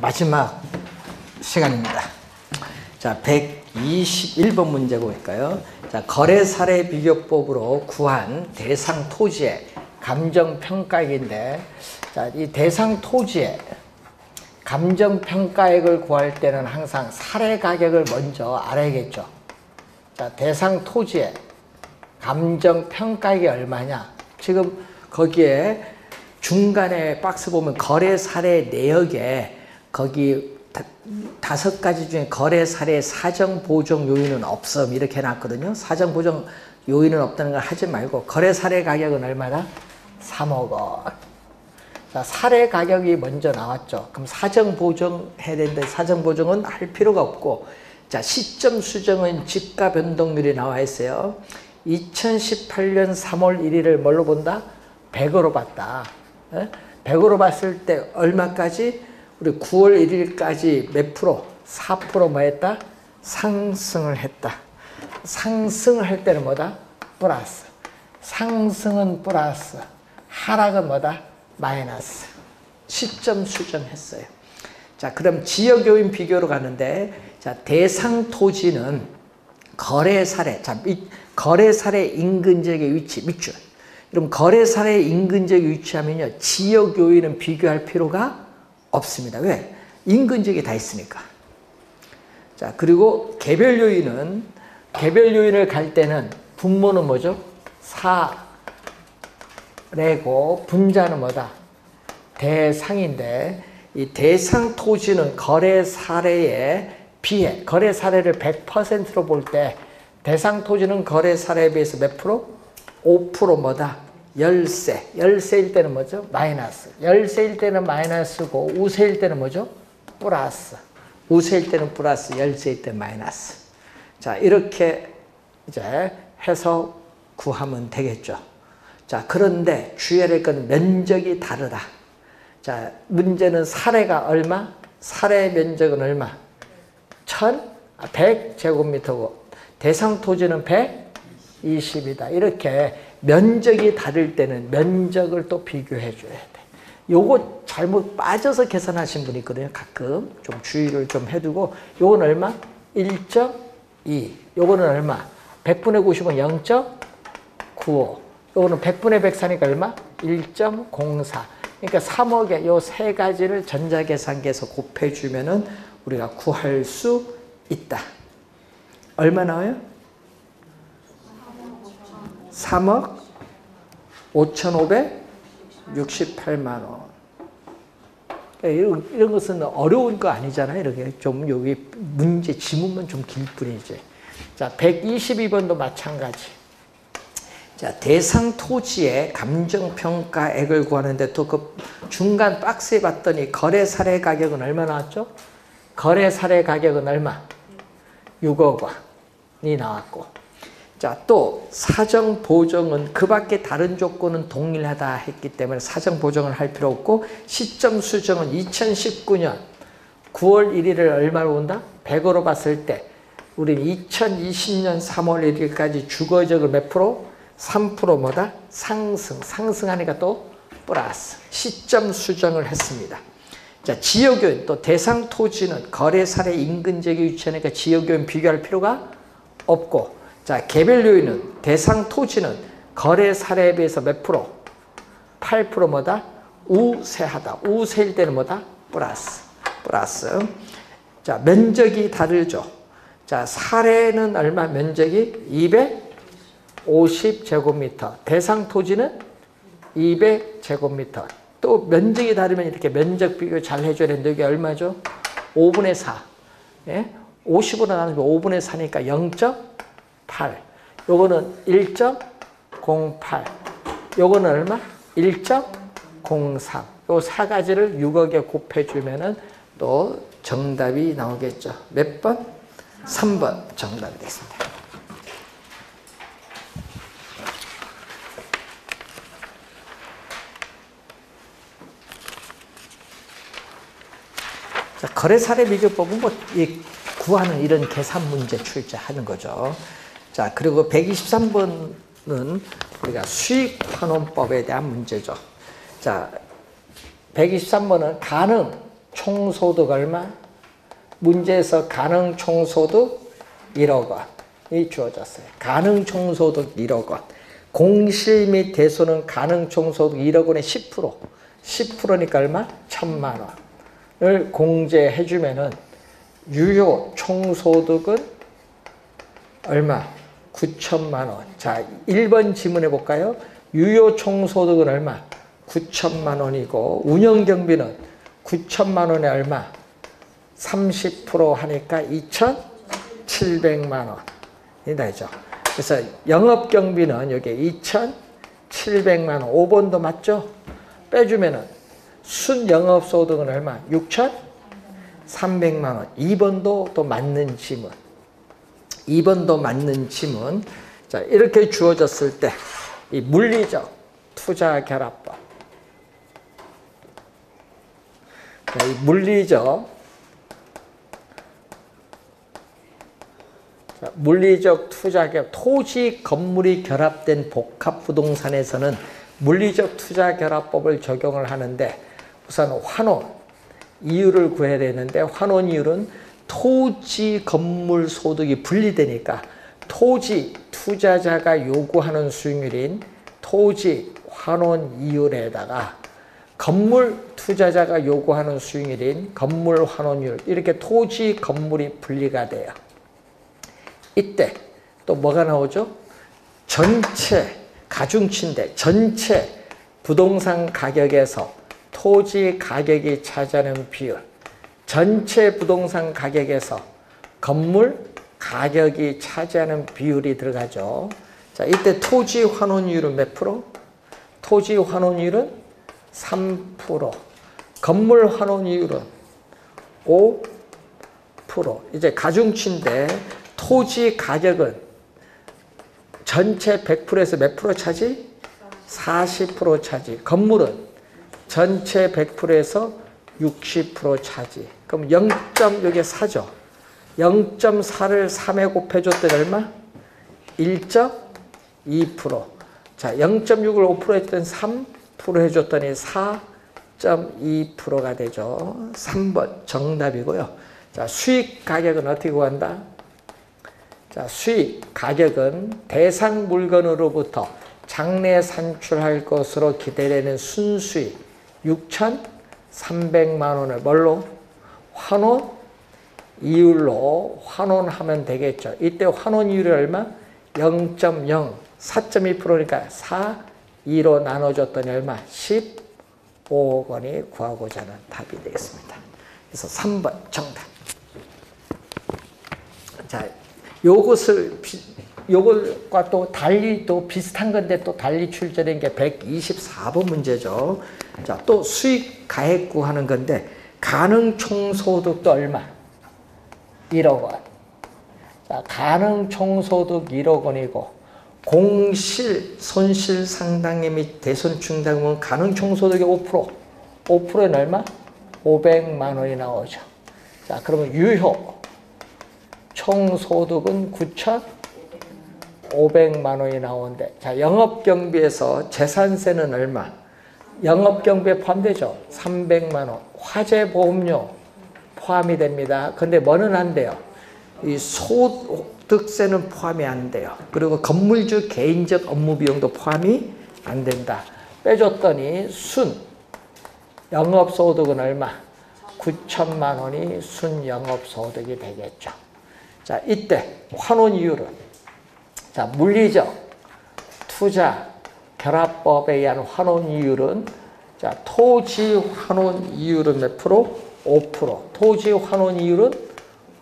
마지막 시간입니다. 자, 121번 문제 볼까요? 자, 거래 사례 비교법으로 구한 대상 토지의 감정 평가액인데, 자, 이 대상 토지의 감정 평가액을 구할 때는 항상 사례 가격을 먼저 알아야겠죠. 자, 대상 토지의 감정 평가액이 얼마냐? 지금 거기에 중간에 박스 보면 거래 사례 내역에 거기 5가지 중에 거래 사례 사정 보정 요인은 없음 이렇게 해놨거든요. 사정 보정 요인은 없다는 걸 하지 말고 거래 사례 가격은 얼마나? 3억 원. 자, 사례 가격이 먼저 나왔죠. 그럼 사정 보정 해야 되는데 사정 보정은 할 필요가 없고, 자, 시점 수정은 지가 변동률이 나와 있어요. 2018년 3월 1일을 뭘로 본다? 100으로 봤다. 100으로 봤을 때 얼마까지? 우리 9월 1일까지 몇 프로? 4% 뭐 했다? 상승을 했다. 상승을 할 때는 뭐다? 플러스. 상승은 플러스. 하락은 뭐다? 마이너스. 시점 수정했어요. 자, 그럼 지역 요인 비교로 가는데, 자, 대상 토지는 거래 사례. 자, 거래 사례 인근 지역의 위치, 밑줄. 그럼 거래 사례 인근 지역에 위치하면요, 지역 요인은 비교할 필요가 없습니다. 왜? 인근 지역에 다 있으니까. 자, 그리고 개별 요인은, 개별 요인을 갈 때는 분모는 뭐죠? 사례고 분자는 뭐다? 대상인데, 이 대상 토지는 거래 사례에 비해, 거래 사례를 100%로 볼 때 대상 토지는 거래 사례에 비해서 몇 프로? 5% 뭐다? 열세. 열세일 때는 뭐죠? 마이너스. 열세일 때는 마이너스고 우세일 때는 뭐죠? 플러스. 우세일 때는 플러스, 열세일 때는 마이너스. 자, 이렇게 이제 해서 구하면 되겠죠. 자, 그런데 주의해야 될 건 면적이 다르다. 자, 문제는 사례가 얼마? 사례 면적은 얼마? 100제곱미터고 대상 토지는 120이다. 이렇게 면적이 다를 때는 면적을 또 비교해 줘야 돼. 요거 잘못 빠져서 계산하신 분이 있거든요. 가끔 좀 주의를 좀 해두고, 요건 얼마? 1.2. 요거는 얼마? 100분의 90은 0.95. 요거는 100분의 104니까 얼마? 1.04. 그러니까 3억에 요 세 가지를 전자계산기에서 곱해주면은 우리가 구할 수 있다. 얼마 나와요? 3억 5,568만 원. 이런 것은 어려운 거 아니잖아요. 이렇게 좀 여기 문제 지문만 좀 길 뿐이지. 자, 122번도 마찬가지. 자, 대상 토지의 감정평가액을 구하는데 또 그 중간 박스에 봤더니 거래 사례 가격은 얼마 나왔죠? 거래 사례 가격은 얼마? 6억 원이 나왔고. 자, 또 사정 보정은 그 밖에 다른 조건은 동일하다 했기 때문에 사정 보정을 할 필요 없고, 시점 수정은 2019년 9월 1일을 얼마로 본다? 100으로 봤을 때 우리는 2020년 3월 1일까지 주거적을 몇 프로? 3% 뭐다? 상승. 상승하니까 또 플러스. 시점 수정을 했습니다. 자, 지역요인, 또 대상 토지는 거래 사례 인근 지역에 위치하니까 지역요인 비교할 필요가 없고, 자, 개별 요인은 대상 토지는 거래 사례에 비해서 몇 프로? 8% 뭐다? 우세하다. 우세일 때는 뭐다? 플러스. 플러스. 자, 면적이 다르죠. 자, 사례는 얼마? 면적이 250제곱미터. 대상 토지는 200제곱미터. 또 면적이 다르면 이렇게 면적 비교 잘 해줘야 되는데, 여기 얼마죠? 5분의 4. 예? 50으로 나누면 5분의 4니까 0.8. 요거는 1.08. 요거는 얼마? 1.03. 요 세 가지를 6억에 곱해주면은 또 정답이 나오겠죠. 몇 번? 3번 정답이 되겠습니다. 자, 거래 사례 비교법은 뭐 구하는 이런 계산 문제 출제하는 거죠. 자, 그리고 123번은 우리가 수익환원법에 대한 문제죠. 자, 123번은 가능, 총소득 얼마? 문제에서 가능 총소득 1억 원이 주어졌어요. 가능 총소득 1억 원. 공실 및 대소는 가능 총소득 1억 원의 10%. 10%니까 얼마? 1,000만 원을 공제해 주면은 유효 총소득은 얼마? 9천만 원. 자, 1번 지문해 볼까요? 유효 총소득은 얼마? 9천만 원이고 운영경비는 9천만 원에 얼마? 30% 하니까 2,700만 원이 되죠. 그래서 영업경비는 여기 2,700만 원. 5번도 맞죠? 빼주면은 순영업소득은 얼마? 6,300만 원. 2번도 또 맞는 지문. 2번도 맞는 지문. 자, 이렇게 주어졌을 때 이 물리적 투자 결합법. 자, 이 물리적 투자 결합, 토지 건물이 결합된 복합 부동산에서는 물리적 투자 결합법을 적용을 하는데 우선 환원 이율을 구해야 되는데 환원 이율은 토지 건물 소득이 분리되니까 토지 투자자가 요구하는 수익률인 토지 환원 이율에다가 건물 투자자가 요구하는 수익률인 건물 환원율 이렇게 토지 건물이 분리가 돼요. 이때 또 뭐가 나오죠? 전체 가중치인데 전체 부동산 가격에서 토지 가격이 차지하는 비율 전체 부동산 가격에서 건물 가격이 차지하는 비율이 들어가죠. 자, 이때 토지 환원율은 몇 프로? 토지 환원율은 3%. 건물 환원율은 5%. 이제 가중치인데 토지 가격은 전체 100%에서 몇 프로 차지? 40% 차지. 건물은 전체 100%에서 60% 차지. 그럼 0. 여기 4죠. 0.4를 3에 곱해줬더니 얼마? 1.2%. 자, 0.6을 5% 했더니 3% 해줬더니 4.2%가 되죠. 3번 정답이고요. 자, 수익 가격은 어떻게 구한다? 자, 수익 가격은 대상 물건으로부터 장래 산출할 것으로 기대되는 순수익 6,300만 원을 뭘로? 환원 이율로 환원하면 되겠죠. 이때 환원 이율이 얼마? 0.0, 4.2%니까 4, 2로 나눠줬더니 얼마? 15억 원이 구하고자 하는 답이 되겠습니다. 그래서 3번 정답. 자, 요것과 또 달리 또 비슷한 건데 또 달리 출제된 게 124번 문제죠. 자, 또 수익 가액 구하는 건데 가능 총소득도 얼마? 1억 원. 자, 가능 총소득 1억 원이고 공실 손실 상당액 및 대손 충당금은 가능 총소득의 5%. 5%는 얼마? 500만 원이 나오죠. 자, 그러면 유효 총소득은 9,500만 원이 나오는데 자, 영업경비에서 재산세는 얼마? 영업경비에 포함되죠. 300만 원. 화재보험료 포함이 됩니다. 근데 뭐는 안 돼요? 이 소득세는 포함이 안 돼요. 그리고 건물주 개인적 업무 비용도 포함이 안 된다. 빼줬더니 순 영업소득은 얼마? 9천만 원이 순 영업소득이 되겠죠. 자, 이때 환원 이율은 자, 물리적 투자 결합법에 의한 환원 이율은 자, 토지 환원 이율은 몇 프로? 5%. 토지 환원 이율은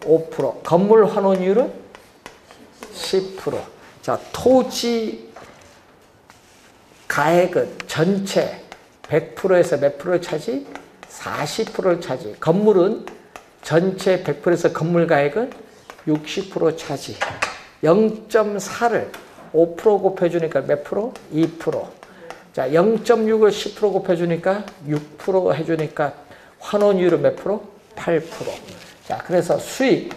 5%. 건물 환원 이율은 10%. 자, 토지 가액은 전체 100%에서 몇 프로를 차지? 40%를 차지. 건물은 전체 100%에서 건물 가액은 60% 차지. 0.4를 5% 곱해주니까 몇 프로? 2%. 자, 0.6을 10% 곱해주니까 6% 해주니까 환원율은 몇 프로? 8%. 자, 그래서 수익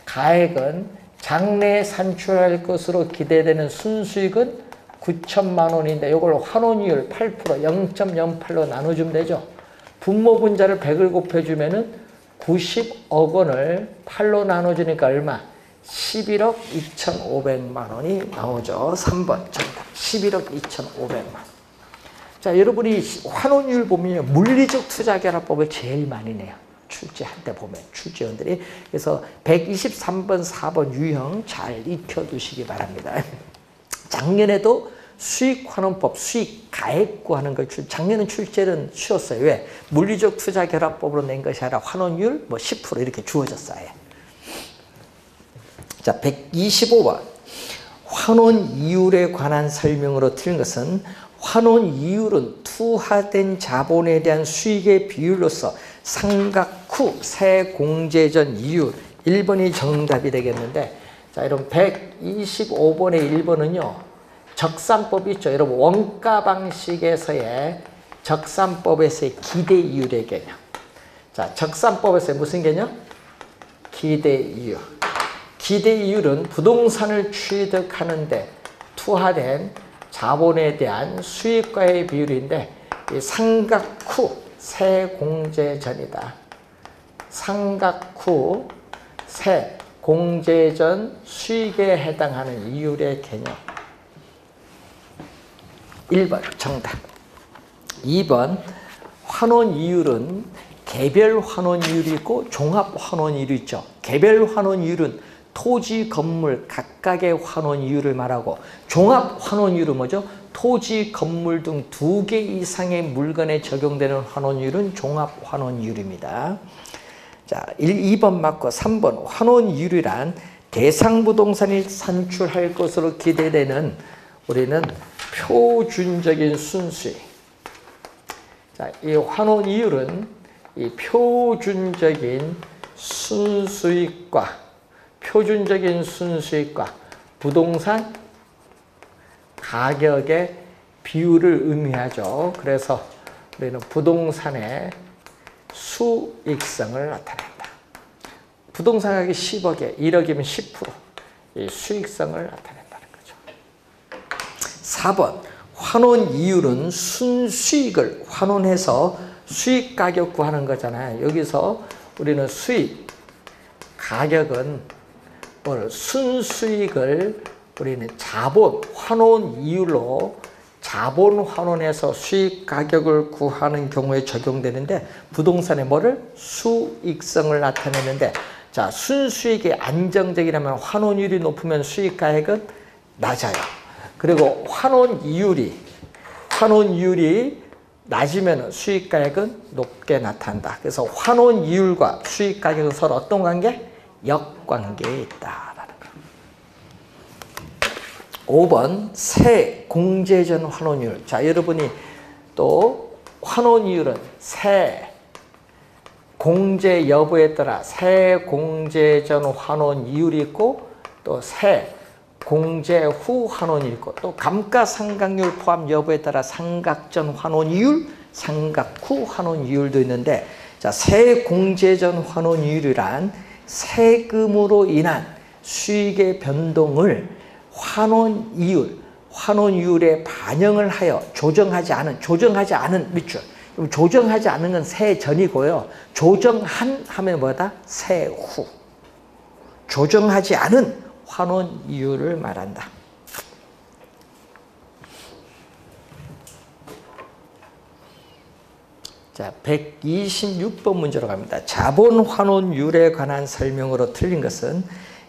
가액은 장래에 산출할 것으로 기대되는 순수익은 9천만 원인데 이걸 환원율 8%, 0.08로 나눠주면 되죠. 분모 분자를 100을 곱해주면은 90억 원을 8로 나눠주니까 얼마? 11억 2,500만 원이 나오죠. 3번 정답. 11억 2,500만 원. 자, 여러분이 환원율 보면 물리적 투자결합법을 제일 많이 내요. 출제할 때 보면 출제원들이. 그래서 123번 4번 유형 잘 익혀두시기 바랍니다. 작년에도 수익환원법, 수익가액 구하는 걸 작년은 출제는 쉬웠어요. 왜? 물리적 투자결합법으로 낸 것이 아니라 환원율 10% 이렇게 주어졌어요. 자, 125번 환원 이율에 관한 설명으로 틀린 것은 환원 이율은 투하된 자본에 대한 수익의 비율로서 상각 후 세공제전 이율 1번이 정답이 되겠는데, 자, 여러분 125번의 1번은요 적산법이 있죠. 여러분 원가 방식에서의 적산법에서의 기대 이율의 개념. 자, 적산법에서의 무슨 개념? 기대 이율. 기대 이율은 부동산을 취득하는데 투하된 자본에 대한 수익과의 비율인데 이 상각 후 세공제전이다. 상각 후 세공제전 수익에 해당하는 이율의 개념. 1번 정답. 2번 환원 이율은 개별 환원 이율이 있고 종합 환원 이율이 있죠. 개별 환원 이율은 토지, 건물 각각의 환원 이율을 말하고 종합 환원 이율은 뭐죠? 토지, 건물 등 2개 이상의 물건에 적용되는 환원 이율은 종합 환원 이율입니다. 자, 2번 맞고 3번 환원 이율이란 대상 부동산이 산출할 것으로 기대되는 우리는 표준적인 순수익. 자, 이 환원 이율은 이 표준적인 순수익과 부동산 가격의 비율을 의미하죠. 그래서 우리는 부동산의 수익성을 나타낸다. 부동산 가격이 10억에 1억이면 10%. 이 수익성을 나타낸다는 거죠. 4번 환원 이율은 순수익을 환원해서 수익 가격 구하는 거잖아요. 여기서 우리는 수익 가격은 순수익을 우리는 자본 환원 이율로 자본 환원해서 수익 가격을 구하는 경우에 적용되는데 부동산의 뭐를? 수익성을 나타내는데, 자, 순수익이 안정적이라면 환원율이 높으면 수익 가액은 낮아요. 그리고 환원 이율이 낮으면 수익 가액은 높게 나타난다. 그래서 환원 이율과 수익 가격은 서로 어떤 관계? 역관계에 있다라는 거. 5번 세 공제전 환원율. 자, 여러분이 또 환원 이율은 세 공제 여부에 따라 세 공제전 환원 이율이 있고 또 세 공제 후 환원이 있고 또 감가상각률 포함 여부에 따라 상각전 환원 이율, 상각 후 환원 이율도 있는데, 자, 세 공제전 환원 이율이란 세금으로 인한 수익의 변동을 환원 이율에 반영을 하여 조정하지 않은 밑줄. 조정하지 않은 건 세전이고요. 조정한 하면 뭐다? 세후. 조정하지 않은 환원 이율을 말한다. 자, 126번 문제로 갑니다. 자본 환원율에 관한 설명으로 틀린 것은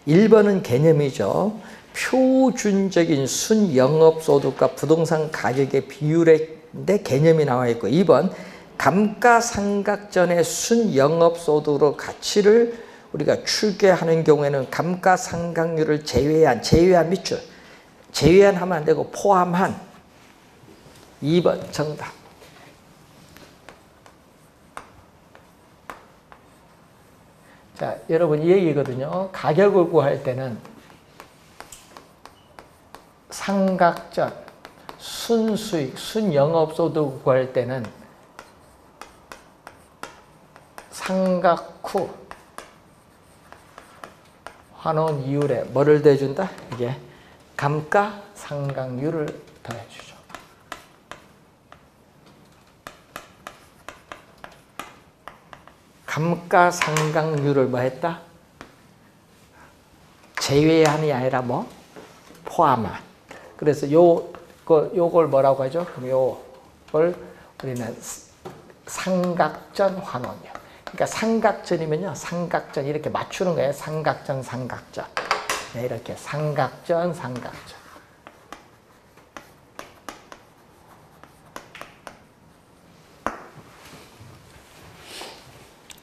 1번은 개념이죠. 표준적인 순영업소득과 부동산 가격의 비율인데 개념이 나와 있고, 2번 감가상각전의 순영업소득으로 가치를 우리가 추계하는 경우에는 감가상각률을 제외한 밑줄. 제외한 하면 안 되고 포함한 2번 정답. 자, 여러분 이 얘기거든요. 가격을 구할 때는 상각전, 순수익, 순영업소득 구할 때는 상각 후 환원 이율에 뭐를 더해준다? 이게 감가상각률을 더해주죠. 감가상각률을 뭐 했다? 제외한이 아니라 뭐? 포함한. 그래서 요걸 뭐라고 하죠? 그럼 요걸 우리는 삼각전 환원이요. 그러니까 삼각전이면요. 삼각전 이렇게 맞추는 거예요. 삼각전, 삼각전. 네, 이렇게 삼각전, 삼각전.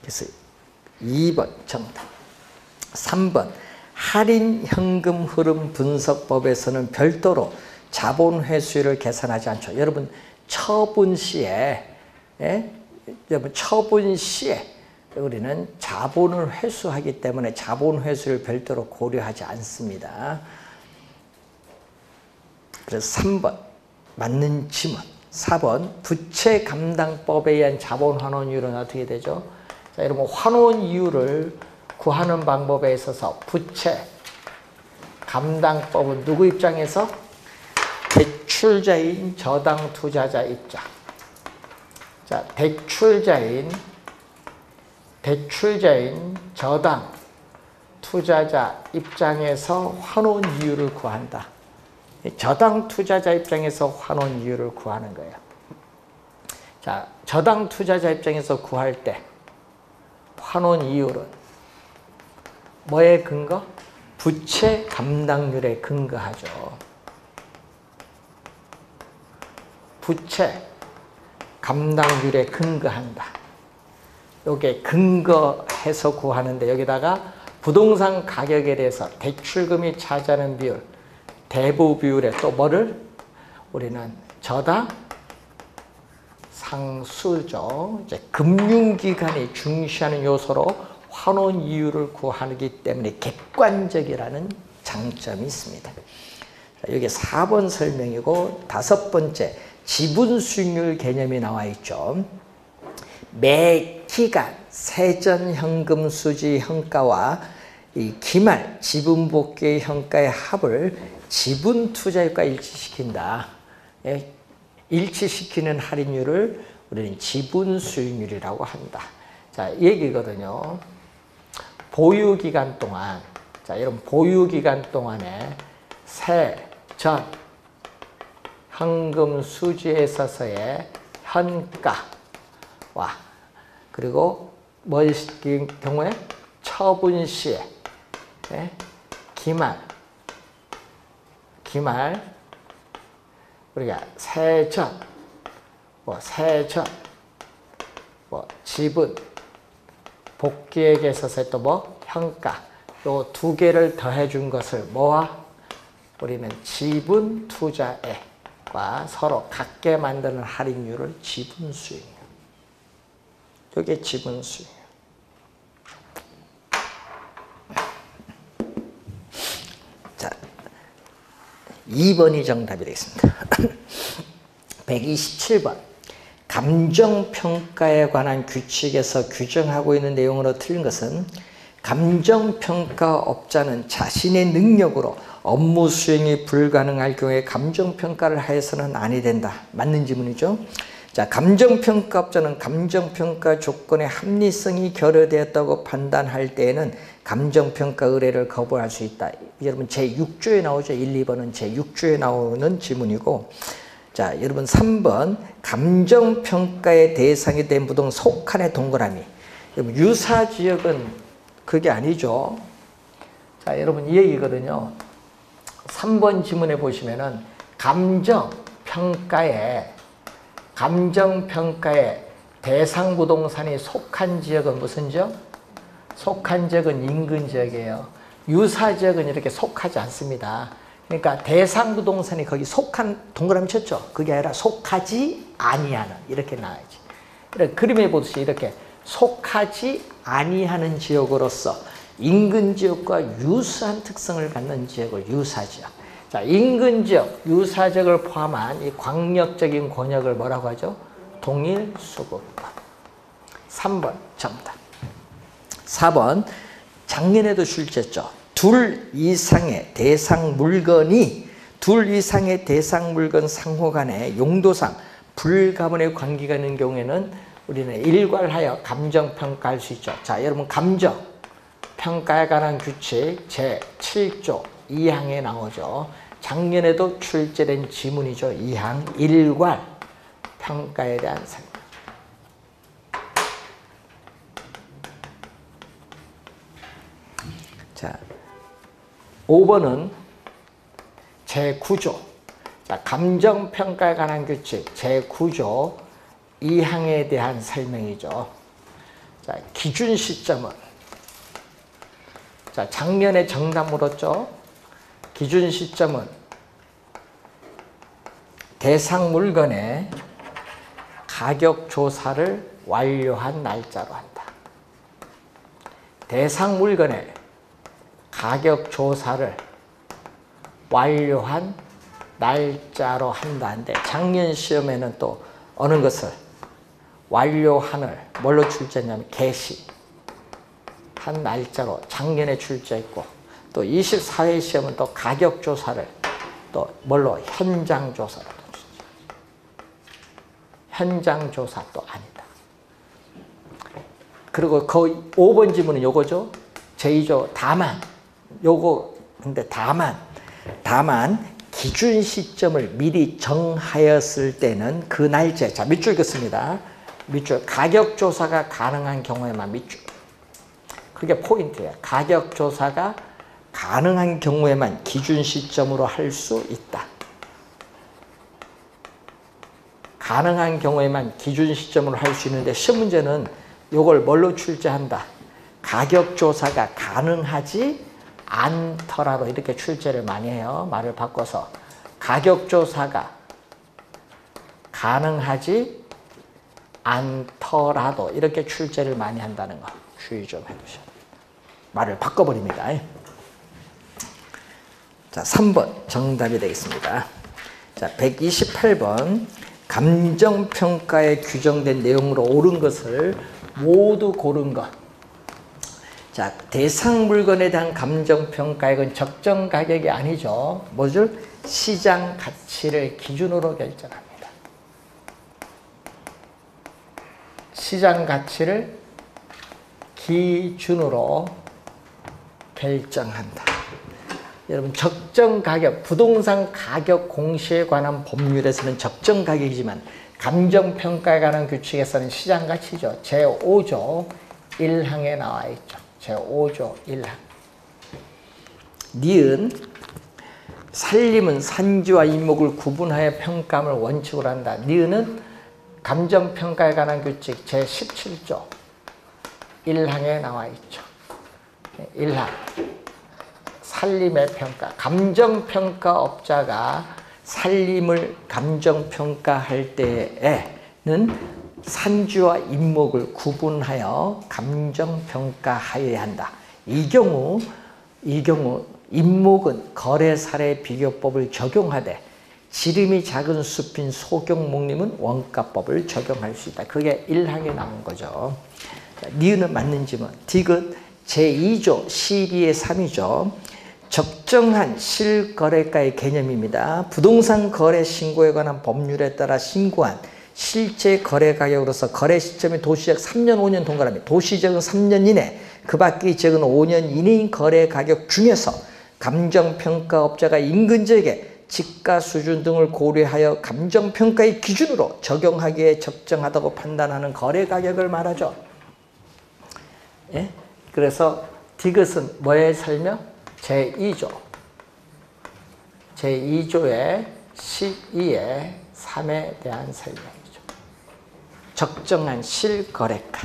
그래서 2번 정답. 3번 할인 현금 흐름 분석법에서는 별도로 자본 회수율을 계산하지 않죠. 여러분 처분 시에 우리는 자본을 회수하기 때문에 자본 회수를 별도로 고려하지 않습니다. 그래서 3번 맞는 지문. 4번 부채 감당법에 의한 자본 환원율은 어떻게 되죠? 자, 여러분 환원 이율을 구하는 방법에 있어서 부채 감당법은 누구 입장에서? 대출자인 저당 투자자 입장. 자, 대출자인 저당 투자자 입장에서 환원 이율을 구한다. 저당 투자자 입장에서 환원 이율을 구하는 거예요. 자, 저당 투자자 입장에서 구할 때 환원 이율은 뭐에 근거? 부채 감당률에 근거하죠. 부채 감당률에 근거한다. 요게 근거해서 구하는데 여기다가 부동산 가격에 대해서 대출금이 차지하는 비율, 대부 비율에 또 뭐를? 우리는 저당 상수죠. 이제 금융기관이 중시하는 요소로 환원 이율을 구하기 때문에 객관적이라는 장점이 있습니다. 여기 4번 설명이고 5번째 지분 수익률 개념이 나와 있죠. 매 기간 세전 현금 수지 현가와 이 기말 지분 복귀 현가의 합을 지분 투자율과 일치시킨다. 일치시키는 할인율을 우리는 지분 수익률이라고 한다. 자, 이 얘기거든요. 보유기간 동안, 자, 이런 보유기간 동안에 세전 현금 수지에 있어서의 현가와 그리고 뭐의 경우에 처분 시에 기말 우리가 세전 지분 복귀액에 있어서 또 뭐 현가 요 두 개를 더해 준 것을 뭐와 우리는 지분 투자액과 서로 같게 만드는 할인율을 지분 수익률. 이게 지분 수익률. 자, 2번이 정답이 되겠습니다. 127번. 감정평가에 관한 규칙에서 규정하고 있는 내용으로 틀린 것은 감정평가업자는 자신의 능력으로 업무 수행이 불가능할 경우에 감정평가를 하여서는 아니 된다. 맞는 지문이죠. 자, 감정평가업자는 감정평가 조건의 합리성이 결여되었다고 판단할 때에는 감정평가 의뢰를 거부할 수 있다. 여러분 제6조에 나오죠. 1, 2번은 제6조에 나오는 지문이고, 자, 여러분 3번 감정평가의 대상이 된 부동 속한의 동그라미. 여러분 유사지역은 그게 아니죠. 자, 여러분 이 얘기거든요. 3번 지문에 보시면은 감정평가에 대상 부동산이 속한 지역은 무슨 지역? 속한 지역은 인근 지역이에요. 유사 지역은 이렇게 속하지 않습니다. 그러니까 대상 부동산이 거기 속한 동그라미 쳤죠. 그게 아니라 속하지 아니하는 이렇게 나와야지. 그림에 보듯이 이렇게 속하지 아니하는 지역으로서 인근 지역과 유사한 특성을 갖는 지역을 유사지역. 자, 인근 지역, 유사지역을 포함한 이 광역적인 권역을 뭐라고 하죠? 동일수급법. 3번 정답. 4번 작년에도 출제했죠. 둘 이상의 대상 물건 상호 간의 용도상 불가분의 관계가 있는 경우에는 우리는 일괄하여 감정평가할 수 있죠. 자, 여러분 감정평가에 관한 규칙 제7조 2항에 나오죠. 작년에도 출제된 지문이죠. 2항 일괄 평가에 대한 설명. 자, 5번은 제9조. 자, 감정평가에 관한 규칙 제9조 2항에 대한 설명이죠. 자, 기준 시점은 자, 작년에 정답 물었죠. 기준 시점은 대상 물건의 가격 조사를 완료한 날짜로 한다. 대상 물건의 가격 조사를 완료한 날짜로 한다는데 작년 시험에는 또 어느 것을 완료한을 뭘로 출제했냐면 개시한 날짜로 작년에 출제했고 또 24회 시험은 또 가격 조사를 또 뭘로 현장 조사로 출제. 현장 조사 또 아니다. 그리고 그 5번 지문은 요거죠. 제2조 다만 요거 근데 다만 기준 시점을 미리 정하였을 때는 그 날짜 자 밑줄 긋습니다. 밑줄 가격 조사가 가능한 경우에만 밑줄. 그게 포인트예요. 가격 조사가 가능한 경우에만 기준 시점으로 할 수 있다. 가능한 경우에만 기준 시점으로 할 수 있는데 시험 문제는 이걸 뭘로 출제한다. 가격 조사가 가능하지 않더라도 이렇게 출제를 많이 해요. 말을 바꿔서 가격 조사가 가능하지 않더라도 이렇게 출제를 많이 한다는 거 주의 좀 해두셔야 됩니다. 말을 바꿔버립니다. 자, 3번 정답이 되겠습니다. 자, 128번 감정평가에 규정된 내용으로 옳은 것을 모두 고른 것. 자, 대상 물건에 대한 감정평가액은 적정 가격이 아니죠. 뭐죠? 시장 가치를 기준으로 결정합니다. 시장 가치를 기준으로 결정한다. 여러분 적정 가격, 부동산 가격 공시에 관한 법률에서는 적정 가격이지만 감정평가에 관한 규칙에서는 시장 가치죠. 제5조 1항에 나와 있죠. 제5조 1항. 니은 살림은 산지와 이목을 구분하여 평가함을 원칙으로 한다. 니은은 감정평가에 관한 규칙 제17조 1항에 나와 있죠. 1항. 살림의 평가. 감정평가업자가 살림을 감정평가할 때에는 산지와 임목을 구분하여 감정평가하여야 한다. 이 경우 임목은 거래사례비교법을 적용하되 지름이 작은 숲인 소경목림은 원가법을 적용할 수 있다. 그게 1항에 나온 거죠. 니은은 맞는 지문. 디귿 제2조 12의 3이죠. 적정한 실거래가의 개념입니다. 부동산 거래 신고에 관한 법률에 따라 신고한 실제 거래 가격으로서 거래 시점이 도시적 3년, 5년 동그라미, 도시적은 3년 이내, 그 밖의 지역은 5년 이내인 거래 가격 중에서 감정평가업자가 인근지역의 지가 수준 등을 고려하여 감정평가의 기준으로 적용하기에 적정하다고 판단하는 거래 가격을 말하죠. 예? 그래서 디귿은 뭐의 설명? 제2조. 제2조의 12의 3에 대한 설명이죠. 적정한 실거래가.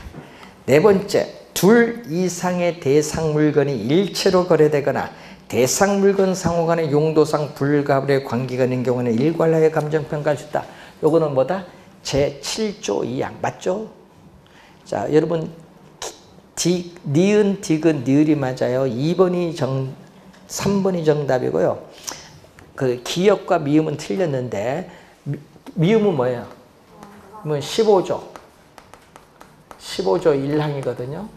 네 번째, 둘 이상의 대상 물건이 일체로 거래되거나 대상 물건 상호 간의 용도상 불가분의 관계가 있는 경우는 일괄하여 감정평가할 수 있다. 요거는 뭐다? 제7조 2항. 맞죠? 자, 여러분 니은, 디귿, 니을이 맞아요. 3번이 정답이고요. 그 기역과 미음은 틀렸는데 미음은 뭐예요? 미음은 15조 1항이거든요.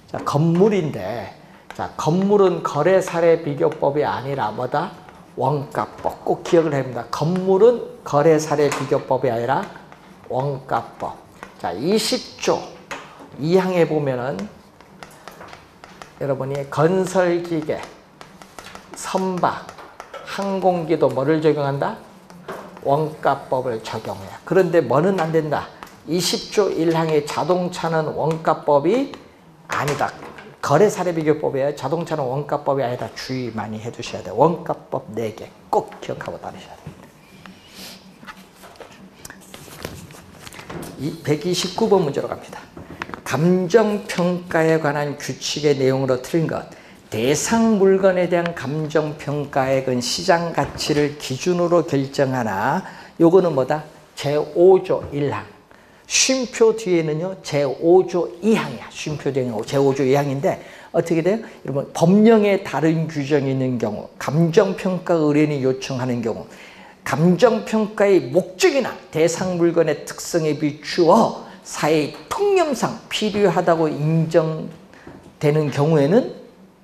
자, 건물인데 자, 건물은 거래사례비교법이 아니라 뭐다? 원가법. 꼭 기억을 해야 합니다. 건물은 거래사례비교법이 아니라 원가법. 자, 20조 2항에 보면은 여러분이 건설기계, 선박, 항공기도 뭐를 적용한다? 원가법을 적용해요. 그런데 뭐는 안 된다? 20조 1항의 자동차는 원가법이 아니다. 거래사례비교법이에요. 자동차는 원가법이 아니다. 주의 많이 해두셔야 돼요. 원가법 4개 꼭 기억하고 다니셔야 됩니다. 129번 문제로 갑니다. 감정평가에 관한 규칙의 내용으로 틀린 것. 대상 물건에 대한 감정평가액은 시장 가치를 기준으로 결정하나 요거는 뭐다? 제5조 1항. 쉼표 뒤에는요 제5조 2항이야. 쉼표 뒤에는 제5조 2항인데 어떻게 돼요? 여러분 법령에 다른 규정이 있는 경우, 감정평가 의뢰인이 요청하는 경우, 감정평가의 목적이나 대상 물건의 특성에 비추어 사회의 통념상 필요하다고 인정되는 경우에는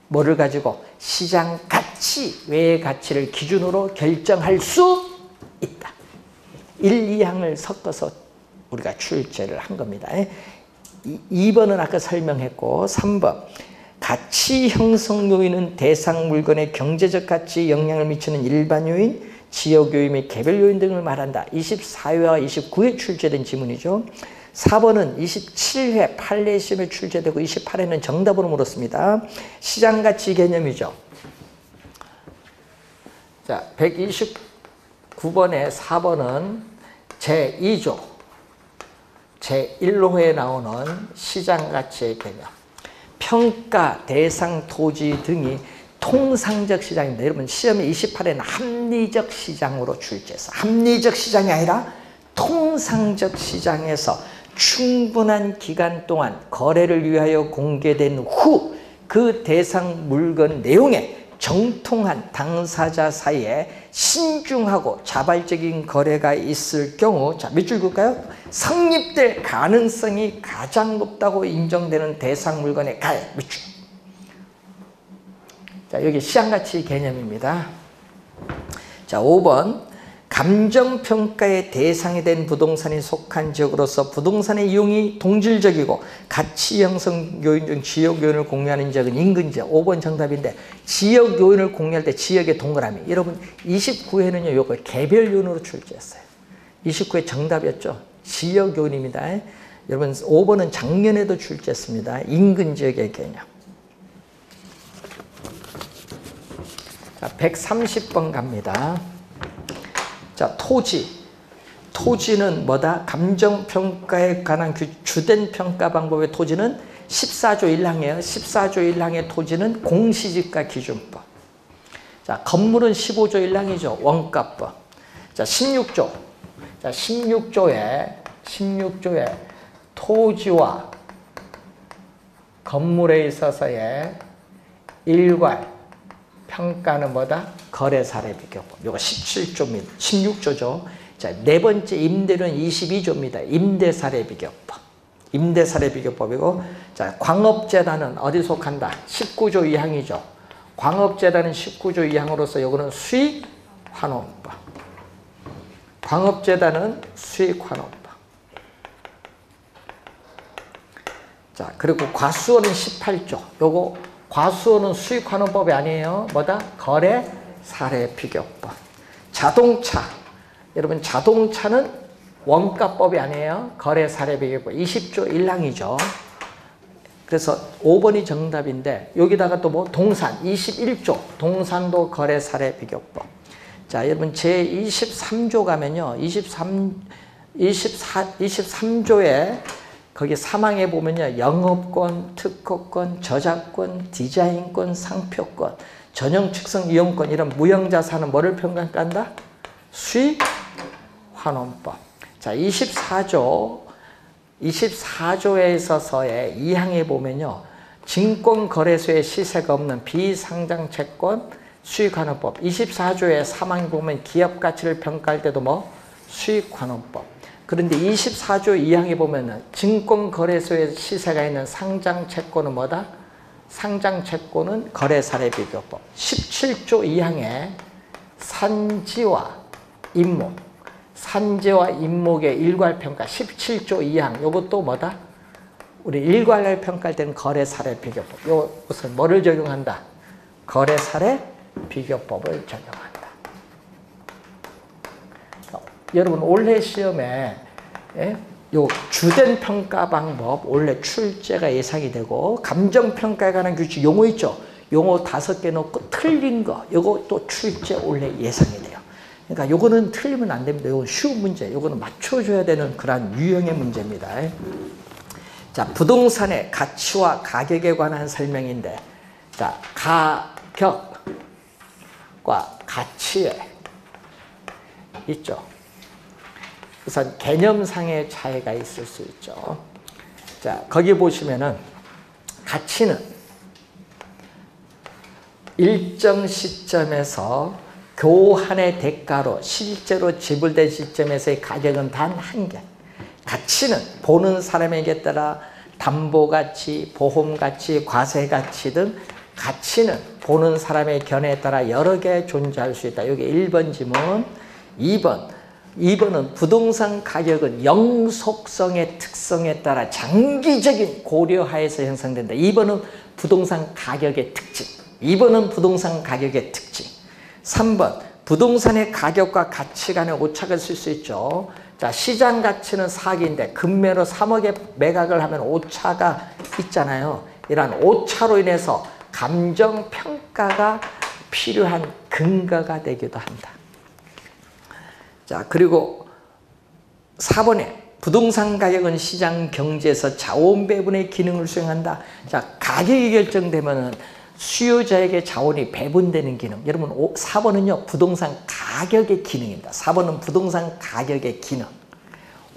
뭐를 가지고 시장 가치 외의 가치를 기준으로 결정할 수 있다. 1, 2항을 섞어서 우리가 출제를 한 겁니다. 2번은 아까 설명했고 3번 가치 형성 요인은 대상 물건의 경제적 가치에 영향을 미치는 일반 요인, 지역 요인 및 개별 요인 등을 말한다. 24회와 29회 출제된 지문이죠. 4번은 27회 판례 시험에 출제되고 28회는 정답으로 물었습니다. 시장가치 개념이죠. 자, 129번에 4번은 제2조 제1호에 나오는 시장가치의 개념. 평가, 대상, 토지 등이 통상적 시장입니다. 여러분 시험에 28회는 합리적 시장으로 출제했어. 합리적 시장이 아니라 통상적 시장에서 충분한 기간 동안 거래를 위하여 공개된 후 그 대상 물건 내용에 정통한 당사자 사이에 신중하고 자발적인 거래가 있을 경우, 자, 몇 줄 볼까요? 성립될 가능성이 가장 높다고 인정되는 대상 물건의 가액 몇 줄? 자, 여기 시장가치 개념입니다. 자, 5번 감정평가의 대상이 된 부동산이 속한 지역으로서 부동산의 이용이 동질적이고 가치 형성 요인 중 지역 요인을 공유하는 지역은 인근 지역. 5번 정답인데 지역 요인을 공유할 때 지역의 동그라미. 여러분 29회는요 요거 개별 요인으로 출제했어요. 29회 정답이었죠. 지역 요인입니다. 여러분 5번은 작년에도 출제했습니다. 인근 지역의 개념. 자, 130번 갑니다. 자, 토지는 뭐다? 감정평가에 관한 주된 평가 방법의 토지는 14조 1항이에요. 14조 1항의 토지는 공시지가 기준법. 자, 건물은 15조 1항이죠. 원가법. 자, 16조. 자, 16조에 토지와 건물에 있어서의 일괄 평가는 뭐다? 거래사례비교법. 이거 17조입니다. 16조죠. 자, 네 번째 임대료는 22조입니다. 임대사례비교법. 임대사례비교법이고, 자, 광업재단은 어디 속한다? 19조 2항이죠. 광업재단은 19조 2항으로서 요거는 수익환원법. 광업재단은 수익환원법. 자, 그리고 과수원은 18조. 요거 과수원은 수익환원법이 아니에요. 뭐다? 거래사례비교법. 자동차. 여러분 자동차는 원가법이 아니에요. 거래사례비교법. 20조 1항이죠. 그래서 5번이 정답인데 여기다가 또 뭐 동산 21조. 동산도 거래사례비교법. 자, 여러분 제23조 가면요. 23조에 거기 3항에 보면요. 영업권, 특허권, 저작권, 디자인권, 상표권, 전용 측성 이용권 이런 무형자산은 뭐를 평가한다? 수익환원법. 자, 24조에 있어서의 2항에 보면요. 증권거래소에 시세가 없는 비상장채권 수익환원법. 24조의 3항에 보면 기업가치를 평가할 때도 뭐? 수익환원법. 그런데 24조 2항에 보면은 증권거래소에 시세가 있는 상장채권은 뭐다? 상장채권은 거래사례비교법. 17조 2항에 산지와 임목, 산재와 임목의 일괄평가 17조 2항 요것도 뭐다? 우리 일괄평가할 때는 거래사례비교법 요 무슨 뭐를 적용한다? 거래사례비교법을 적용한다. 여러분 올해 시험에 요 주된 평가 방법 원래 출제가 예상이 되고 감정평가에 관한 규칙 용어 있죠? 용어 5개 넣고 틀린 거 요것도 출제 원래 예상이 돼요. 그러니까 요거는 틀리면 안 됩니다. 요건 쉬운 문제. 요거는 맞춰줘야 되는 그런 유형의 문제입니다. 자, 부동산의 가치와 가격에 관한 설명인데, 자, 가격과 가치에 있죠. 우선 개념상의 차이가 있을 수 있죠. 자, 거기 보시면은 가치는 일정 시점에서 교환의 대가로 실제로 지불된 시점에서의 가격은 단 한 개. 가치는 보는 사람에게 따라 담보가치, 보험가치, 과세가치 등 가치는 보는 사람의 견해에 따라 여러 개 존재할 수 있다. 여기 1번 지문. 2번은 부동산 가격은 영속성의 특성에 따라 장기적인 고려하에서 형성된다. 2번은 부동산 가격의 특징. 2번은 부동산 가격의 특징. 3번 부동산의 가격과 가치 간의 오차가 있을 수 있죠. 자, 시장 가치는 4억인데 금매로 3억에 매각을 하면 오차가 있잖아요. 이러한 오차로 인해서 감정평가가 필요한 근거가 되기도 한다. 자, 그리고 4번에 부동산 가격은 시장 경제에서 자원 배분의 기능을 수행한다. 자, 가격이 결정되면은 수요자에게 자원이 배분되는 기능. 여러분 4번은요 부동산 가격의 기능입니다. 4번은 부동산 가격의 기능.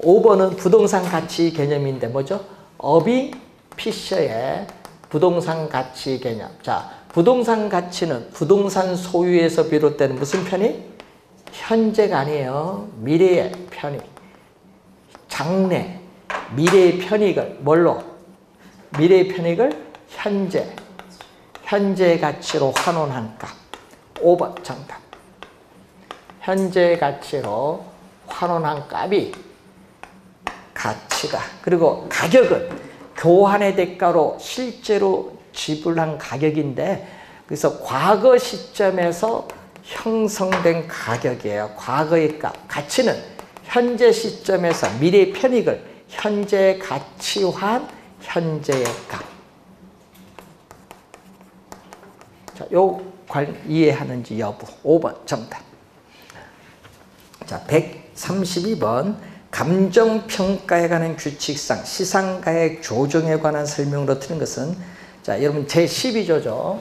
5번은 부동산 가치 개념인데 뭐죠? 어빙 피셔의 부동산 가치 개념. 자, 부동산 가치는 부동산 소유에서 비롯되는 무슨 편의? 현재가 아니에요. 미래의 편의. 장래, 미래의 편익을 뭘로? 미래의 편익을 현재 가치로 환원한 값. 5번 정답. 현재 가치로 환원한 값이 가치다. 그리고 가격은 교환의 대가로 실제로 지불한 가격인데 그래서 과거 시점에서 형성된 가격이에요. 과거의 값. 가치는 현재 시점에서 미래의 편익을 현재 가치환 현재의 값. 자, 요 이해하는지 여부. 5번 정답. 자, 132번 감정평가에 관한 규칙상 시상가액 조정에 관한 설명으로 틀린 것은 자, 여러분 제12조죠.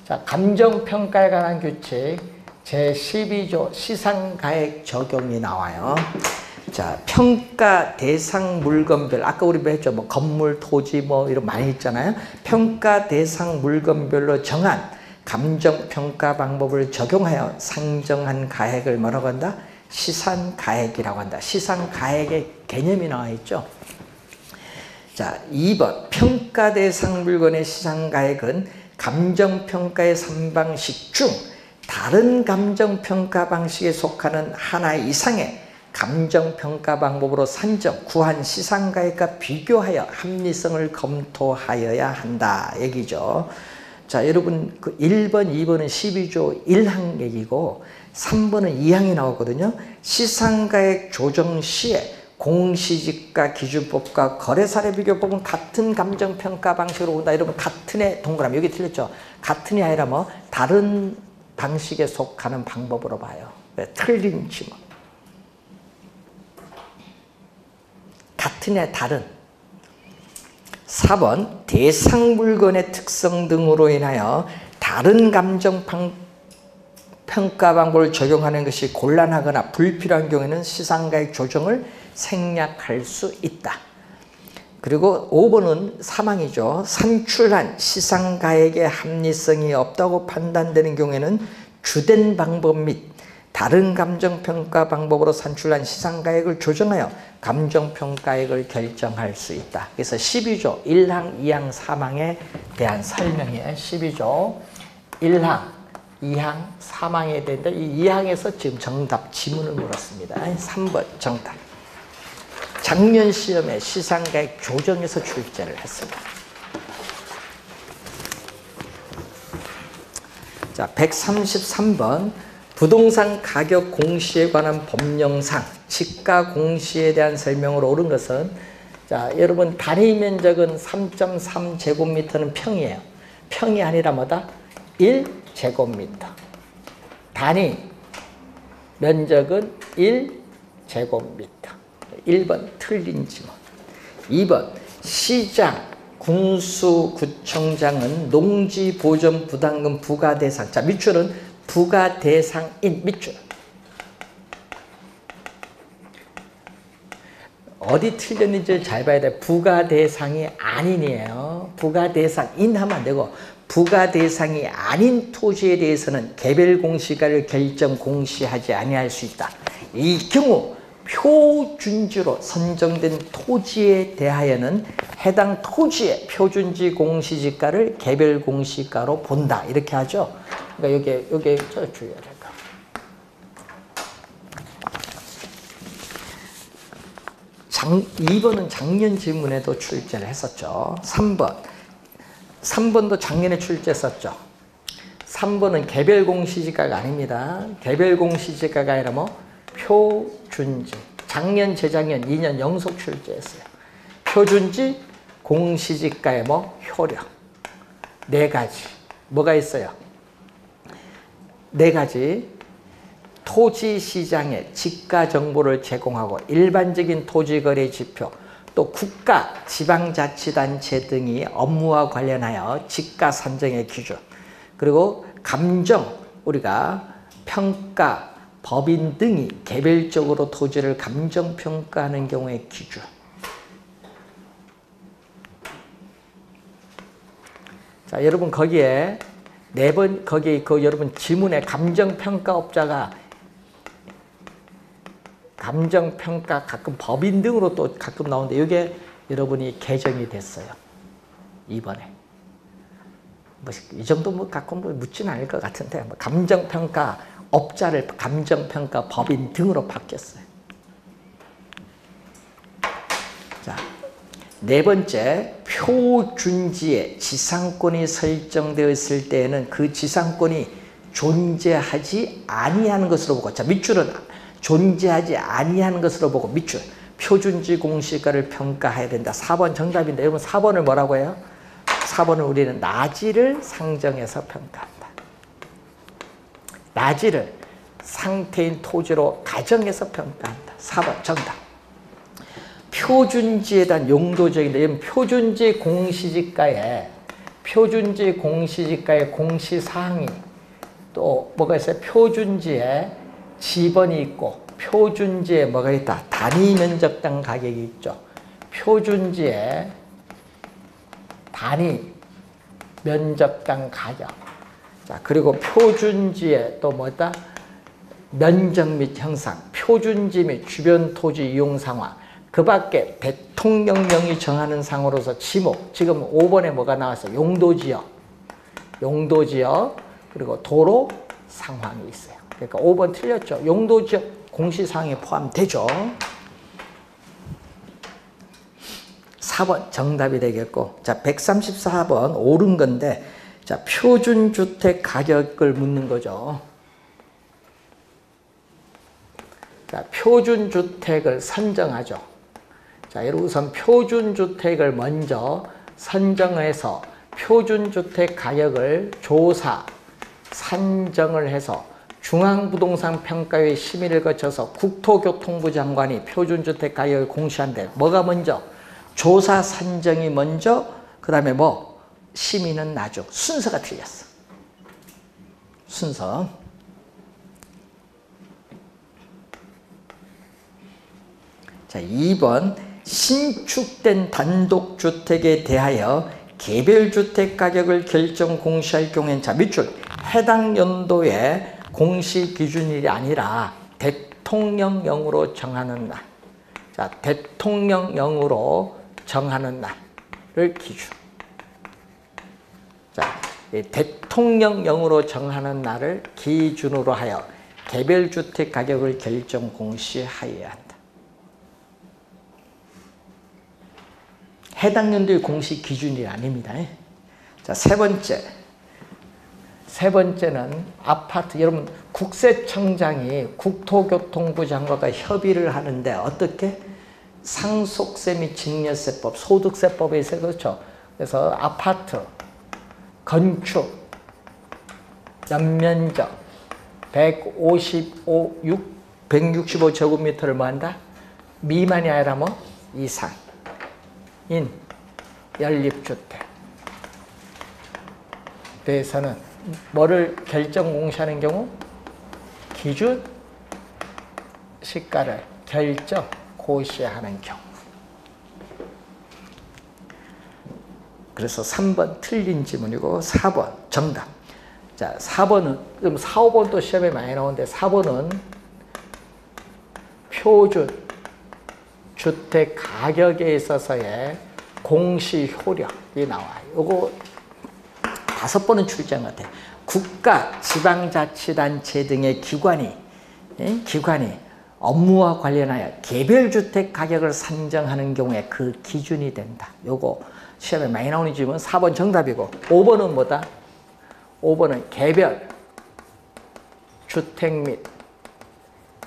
자, 감정평가에 관한 규칙 제12조 시상가액 적용이 나와요. 자, 평가 대상 물건별 아까 우리 했죠. 뭐 건물, 토지 뭐 이런 많이 있잖아요. 평가 대상 물건별로 정한 감정평가 방법을 적용하여 상정한 가액을 뭐라고 한다? 시상가액이라고 한다. 시상가액의 개념이 나와 있죠. 자, 2번 평가 대상 물건의 시상가액은 감정평가의 3방식 중 다른 감정평가 방식에 속하는 하나 이상의 감정평가 방법으로 산정, 구한 시상가액과 비교하여 합리성을 검토하여야 한다 얘기죠. 자, 여러분 그 1번, 2번은 12조 1항 얘기고 3번은 2항이 나오거든요. 시상가액 조정 시에 공시지가 기준법과 거래사례비교법은 같은 감정평가 방식으로 온다. 여러분 같은의 동그라미 여기 틀렸죠. 같은이 아니라 뭐 다른 방식에 속하는 방법으로 봐요. 왜? 틀린 지문. 같은의 다른. 4번 대상 물건의 특성 등으로 인하여 다른 감정평가 방법을 적용하는 것이 곤란하거나 불필요한 경우에는 시상가액 조정을 생략할 수 있다. 그리고 5번은 사망이죠. 산출한 시상가액의 합리성이 없다고 판단되는 경우에는 주된 방법 및 다른 감정평가 방법으로 산출한 시상가액을 조정하여 감정평가액을 결정할 수 있다. 그래서 12조 1항, 2항, 3항에 대한 설명이에요. 12조 1항, 2항, 3항에 되는데 이 2항에서 지금 정답 지문을 물었습니다. 3번 정답. 작년 시험에 시상가액 조정에서 출제를 했습니다. 자, 133번 부동산 가격 공시에 관한 법령상 지가 공시에 대한 설명으로 옳은 것은, 자, 여러분 단위 면적은 3.3제곱미터는 평이에요. 평이 아니라 뭐다? 1제곱미터. 단위 면적은 1제곱미터. 1번 틀린 지문. 2번 시장, 군수, 구청장은 농지 보전 부담금 부과 대상. 자, 밑줄은 부과 대상인 밑줄. 어디 틀렸는지 잘 봐야 돼. 부과 대상이 아닌이에요. 부과 대상인 하면 안 되고, 부과 대상이 아닌 토지에 대해서는 개별 공시가를 결정 공시하지 아니할 수 있다. 이 경우 표준지로 선정된 토지에 대하여는 해당 토지의 표준지 공시지가를 개별 공시가로 본다. 이렇게 하죠. 그러니까 여기에 저 주의해야 될까. 2번은 작년 질문에도 출제를 했었죠. 3번도 작년에 출제했었죠. 3번은 개별 공시지가가 아닙니다. 개별 공시지가가 아니라 뭐 표준지. 작년, 재작년 2년 연속 출제했어요. 표준지, 공시지가의 뭐 효력. 4가지. 뭐가 있어요? 4가지. 토지 시장에 지가 정보를 제공하고 일반적인 토지거래 지표, 또 국가, 지방자치단체 등이 업무와 관련하여 지가 산정의 기준, 그리고 감정, 우리가 평가, 법인 등이 개별적으로 토지를 감정평가하는 경우의 기준. 자, 여러분 거기에 4번, 거기 여러분 지문에 감정평가업자가 감정평가 가끔 법인 등으로 또 가끔 나오는데 이게 여러분이 개정이 됐어요. 이번에. 뭐 이 정도 뭐 가끔 뭐 묻지는 않을 것 같은데 뭐 감정평가 업자를 감정평가 법인 등으로 바뀌었어요. 자, 4번째, 표준지에 지상권이 설정되었을 때에는 그 지상권이 존재하지 아니하는 것으로 보고, 자, 밑줄은 존재하지 아니하는 것으로 보고 밑줄 표준지 공시가를 평가해야 된다. 4번 정답인데 여러분 4번을 뭐라고 해요? 4번을 우리는 나지를 상정해서 평가한다. 나지를 상태인 토지로 가정해서 평가한다. 4번 정답. 표준지에 대한 용도적인데 표준지 공시지가에 공시사항이 또 뭐가 있어요? 표준지에 지번이 있고 표준지에 뭐가 있다? 단위 면적당 가격이 있죠. 표준지에 단위 면적당 가격. 자, 그리고 표준지에 또 뭐다? 면적 및 형상, 표준지 및 주변 토지 이용 상황, 그 밖에 대통령령이 정하는 상으로서 지목, 지금 5번에 뭐가 나왔어요? 용도지역, 그리고 도로 상황이 있어요. 그러니까 5번 틀렸죠. 용도지역 공시사항에 포함되죠. 4번 정답이 되겠고, 자, 134번 옳은 건데, 자, 표준주택 가격을 묻는 거죠. 자, 표준주택을 선정하죠. 자, 여러분 우선 표준주택을 먼저 선정해서 표준주택 가격을 조사, 산정을 해서 중앙부동산평가회 심의를 거쳐서 국토교통부 장관이 표준주택 가격을 공시한대. 뭐가 먼저? 조사, 산정이 먼저, 그 다음에 뭐? 심의는 나중. 순서가 틀렸어. 순서. 자, 2번 신축된 단독주택에 대하여 개별주택 가격을 결정 공시할 경우엔, 자, 밑줄 해당 연도의 공시 기준일이 아니라 대통령령으로 정하는 날. 자, 대통령령으로 정하는 날을 기준. 자, 대통령령으로 정하는 날을 기준으로 하여 개별주택 가격을 결정 공시하여야 한다. 해당 연도의 공시 기준이 아닙니다. 자, 세 번째는 아파트. 여러분, 국세청장이 국토교통부 장관과 협의를 하는데 어떻게? 상속세 및 증여세법, 소득세법에 있어서 그렇죠. 그래서 아파트 건축 연면적 165제곱미터를 뭐 한다? 미만이 아니라 뭐? 이상인 연립주택 대해서는 뭐를 결정 공시하는 경우? 기준 시가를 결정 고시하는 경우. 그래서 3번 틀린 지문이고 4번 정답. 자, 4번은, 그럼 4, 5번도 시험에 많이 나오는데 4번은 표준 주택 가격에 있어서의 공시 효력이 나와요. 요거 5번은 출제한 것 같아요. 국가, 지방자치단체 등의 기관이 업무와 관련하여 개별주택 가격을 산정하는 경우에 그 기준이 된다. 요거 시험에 많이 나오는 질문 4번 정답이고 5번은 뭐다? 5번은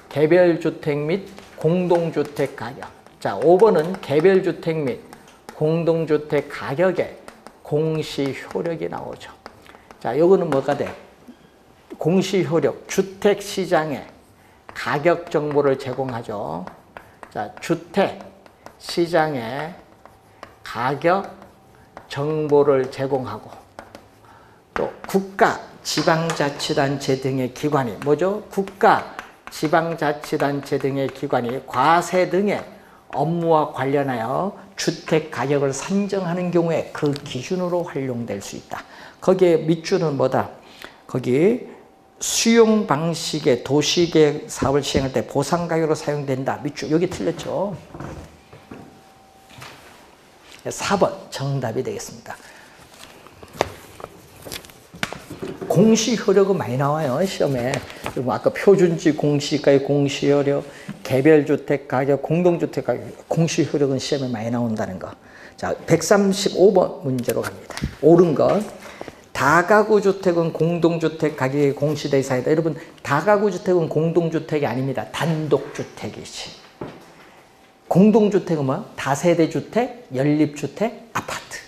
개별주택 및 공동주택 가격. 자, 5번은 개별주택 및 공동주택 가격의 공시 효력이 나오죠. 자, 요거는 뭐가 돼? 공시 효력, 주택 시장에 가격 정보를 제공하죠. 자, 주택 시장에 가격 정보를 제공하고 또 국가, 지방자치단체 등의 기관이 뭐죠? 국가, 지방자치단체 등의 기관이 과세 등의 업무와 관련하여 주택 가격을 산정하는 경우에 그 기준으로 활용될 수 있다. 거기에 밑줄은 뭐다? 거기 수용 방식의 도시계획 사업을 시행할 때 보상 가격으로 사용된다. 밑줄 여기 틀렸죠? 4번 정답이 되겠습니다. 공시 효력은 많이 나와요, 시험에. 그리고 아까 표준지 공시가의 공시 효력, 개별주택 가격, 공동주택 가격, 공시 효력은 시험에 많이 나온다는 거. 자, 135번 문제로 갑니다. 옳은 것. 다가구 주택은 공동주택 가격의 공시 대상이다. 여러분, 다가구 주택은 공동주택이 아닙니다. 단독주택이지. 공동주택은 뭐? 다세대 주택, 연립주택, 아파트.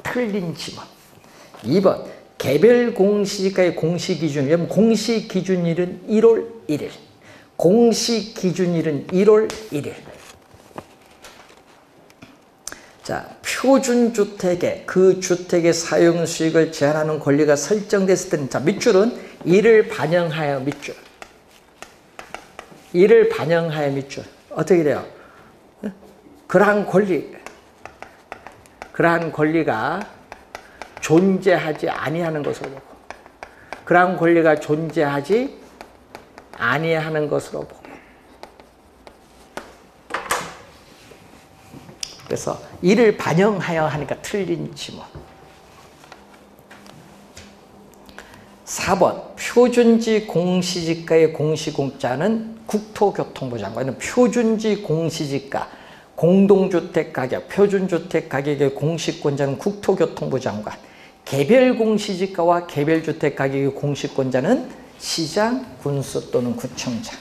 틀린 지문. 2번. 개별 공시지가의 공시기준. 여러분, 공시기준일은 1월 1일. 공시기준일은 1월 1일. 자, 표준주택에 그 주택의 사용 수익을 제한하는 권리가 설정됐을 때는, 자, 밑줄은 이를 반영하여 밑줄. 이를 반영하여 밑줄. 어떻게 돼요? 그러한 권리가 존재하지 아니하는 것으로 보고, 그러한 권리가 존재하지 아니하는 것으로 보고. 그래서 이를 반영하여 하니까 틀린 지문. 4번 표준지 공시지가의 공시공자는 국토교통부 장관은 표준지 공시지가, 공동주택 가격, 표준주택 가격의 공시권자는 국토교통부 장관, 개별 공시지가와 개별주택 가격의 공시권자는 시장, 군수 또는 구청장.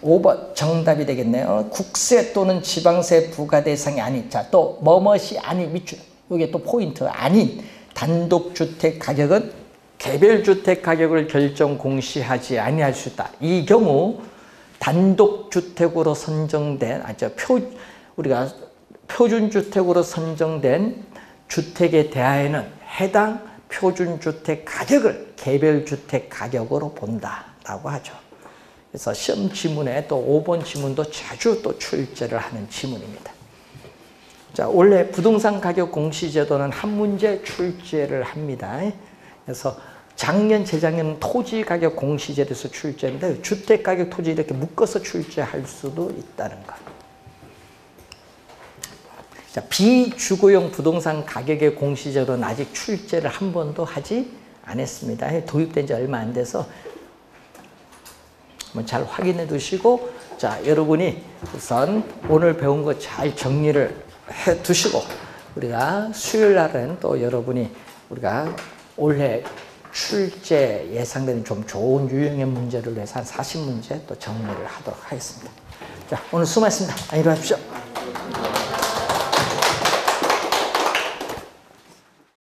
5번 정답이 되겠네요. 국세 또는 지방세 부과 대상이 아닌, 자, 또 뭐뭇이 아닌 밑줄. 이게 또 포인트. 아닌 단독주택 가격은 개별주택 가격을 결정 공시하지 아니할 수 있다. 이 경우 단독주택으로 선정된, 우리가 표준주택으로 선정된 주택에 대하여는 해당 표준주택 가격을 개별주택 가격으로 본다라고 하죠. 그래서 시험 지문에 또 5번 지문도 자주 또 출제를 하는 지문입니다. 자, 원래 부동산 가격 공시제도는 한 문제 출제를 합니다. 그래서 작년, 재작년 토지 가격 공시제도에서 출제인데 주택 가격, 토지 이렇게 묶어서 출제할 수도 있다는 것. 자, 비주거용 부동산 가격의 공시적으로는 아직 출제를 한 번도 하지 않았습니다. 도입된 지 얼마 안 돼서 한번 잘 확인해 두시고, 자, 여러분이 우선 오늘 배운 거 잘 정리를 해 두시고, 우리가 수요일 날은 또 여러분이 우리가 올해 출제 예상되는 좀 좋은 유형의 문제를 위해서 한 40문제 또 정리를 하도록 하겠습니다. 자, 오늘 수고하셨습니다. 안녕히 가십시오.